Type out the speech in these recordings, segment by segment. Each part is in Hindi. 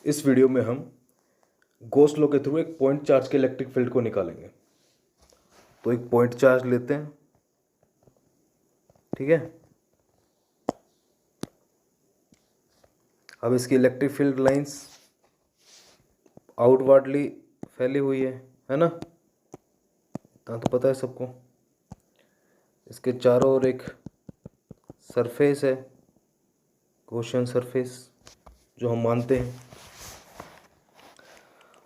इस वीडियो में हम गॉस लॉ के थ्रू एक पॉइंट चार्ज के इलेक्ट्रिक फील्ड को निकालेंगे। तो एक पॉइंट चार्ज लेते हैं, ठीक है। अब इसकी इलेक्ट्रिक फील्ड लाइंस आउटवर्डली फैली हुई है ना, इतना तो पता है सबको। इसके चारों ओर एक सरफेस है, गॉसियन सरफेस जो हम मानते हैं,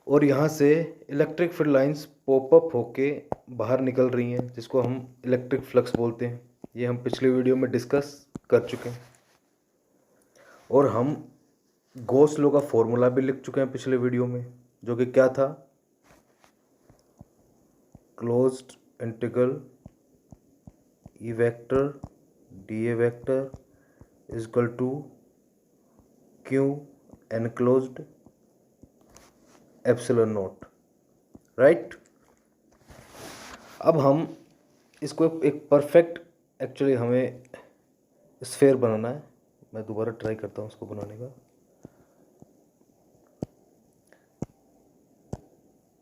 और यहाँ से electric field lines pop up होके बाहर निकल रही हैं, जिसको हम इलेक्ट्रिक फ्लक्स बोलते हैं। ये हम पिछले वीडियो में डिस्कस कर चुके हैं, और हम गॉस लॉ का फॉर्मूला भी लिख चुके हैं पिछले वीडियो में, जो कि क्या था, closed integral E vector D A vector is equal to Q enclosed epsilon naught, right. अब हम इसको एक परफेक्ट, एक्चुअली हमें स्फेयर बनाना है। मैं दोबारा ट्राई करता हूँ उसको बनाने का।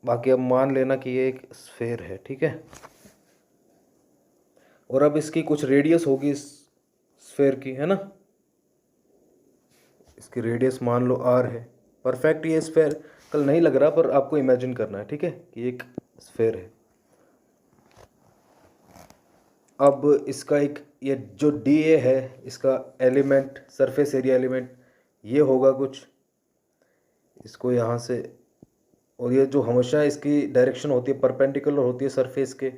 बाकी अब मान लेना कि ये एक स्फेयर है, ठीक है। और अब इसकी कुछ रेडियस होगी इस स्फेयर की, है ना। इसकी रेडियस मान लो r है। परफेक्ट ये स्फेयर कल नहीं लग रहा, पर आपको इमेजिन करना है, ठीक है, कि एक स्फेयर है। अब इसका एक, ये जो dA है, इसका एलिमेंट, सरफेस एरिया एलिमेंट ये होगा कुछ, इसको यहाँ से, और ये जो हमेशा इसकी डायरेक्शन होती है परपेंडिकुलर होती है सरफेस के,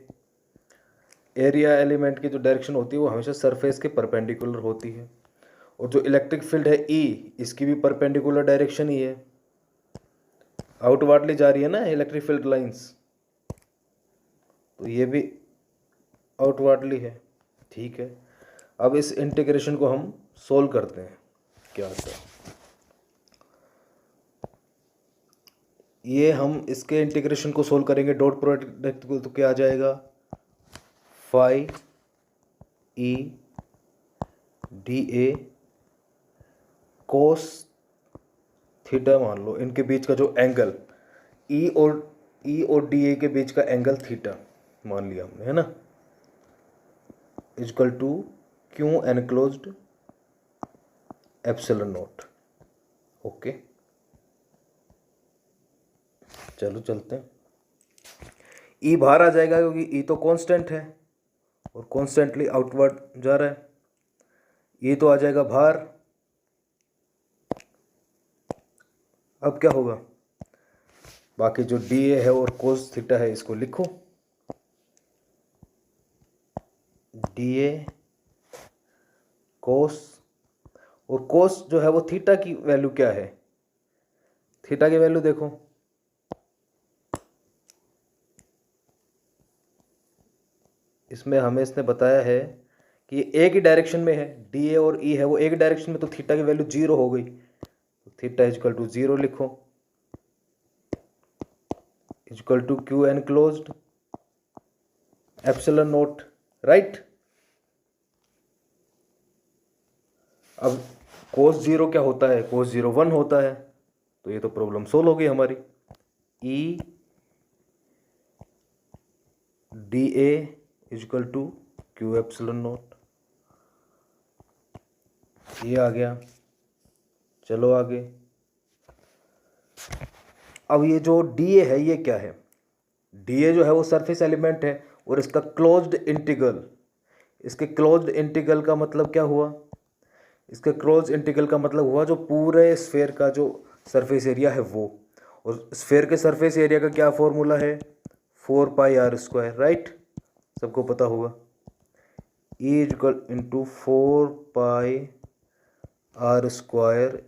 एरिया एलिमेंट की जो डायरेक्शन होती है वो हमेशा सरफेस के परपेंडिकुलर होती है। और जो इलेक्ट्रिक फील्ड है E, इसकी भी परपेंडिकुलर डायरेक्शन ही है, आउटवर्डली जा रही है ना इलेक्ट्रिक फील्ड लाइंस, तो ये भी आउटवर्डली है, ठीक है। अब इस इंटीग्रेशन को हम सोल्व करते हैं, क्या आता है ये। हम इसके इंटीग्रेशन को सोल्व करेंगे डॉट प्रोडक्ट को, तो क्या आ जाएगा, phi E D A cos theta, मान लो इनके बीच का जो एंगल ई और डी ए के बीच का एंगल थीटा मान लिया हमने, है ना, equal to Q enclosed epsilon naught. Okay, चलो चलते हैं। ई बाहर आ जाएगा क्योंकि ई तो कांस्टेंट है और कॉन्स्टेंटली आउटवर्ड जा रहा है, ये तो आ जाएगा बाहर। अब क्या होगा, बाकी जो डी ए है और कोस थीटा है इसको लिखो, डी ए कोस, और कोस जो है वो थीटा की वैल्यू क्या है, थीटा की वैल्यू देखो, इसमें हमें इसने बताया है कि ये एक ही डायरेक्शन में है, डी ए और ई है वो एक डायरेक्शन में, तो थीटा की वैल्यू 0 हो गई, तो थीटा इक्वल टू 0 लिखो, equal to Q enclosed epsilon naught, right. अब कोस 0 क्या होता है, कोस 0 1 होता है, तो ये तो प्रॉब्लम सोल्व हो गई हमारी। E D A equal to Q epsilon naught, ये आ गया। चलो आगे। अब ये जो डी ए है ये क्या है, डी ए जो है वो सरफेस एलिमेंट है, और इसका क्लोज्ड इंटीग्रल, इसके क्लोज्ड इंटीग्रल का मतलब क्या हुआ, इसके क्लोज इंटीग्रल का मतलब हुआ जो पूरे स्फेयर का जो सरफेस एरिया है वो, और स्फेयर के सरफेस एरिया का क्या फॉर्मूला है, 4πr², राइट, सबको पता होगा। E equal into 4πr²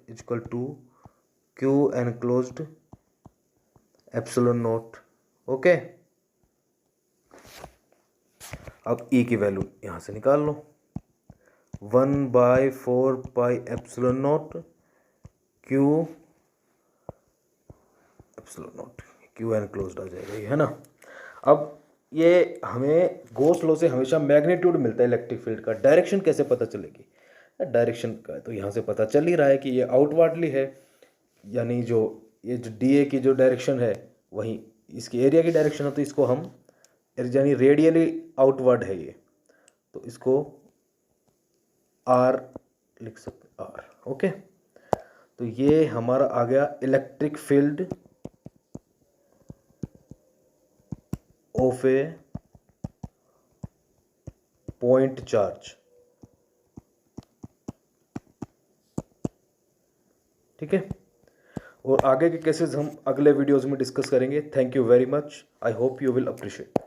equal to Q enclosed epsilon naught, okay. अब ई की वैल्यू यहाँ से निकाल लो, 1/4π epsilon Q epsilon naught, Q enclosed आ जाएगा ये, है ना। अब ये हमें गॉस लॉ से हमेशा मैग्नीट्यूड मिलता है इलेक्ट्रिक फील्ड का, डायरेक्शन कैसे पता चलेगी, डायरेक्शन का तो यहाँ से पता चल ही रहा है कि ये आउटवर्डली है, यानी जो ये जो डी ए की जो डायरेक्शन है वही इसकी एरिया की डायरेक्शन है, तो इसको हम यानी रेडियली आउटवर्ड है ये, तो इसको आर लिख सकते आर। ओके, तो ये हमारा आ गया electric field of A point charge. ठीक है, और आगे के केसेस हम अगले वीडियोस में डिस्कस करेंगे। Thank you very much, I hope you will appreciate.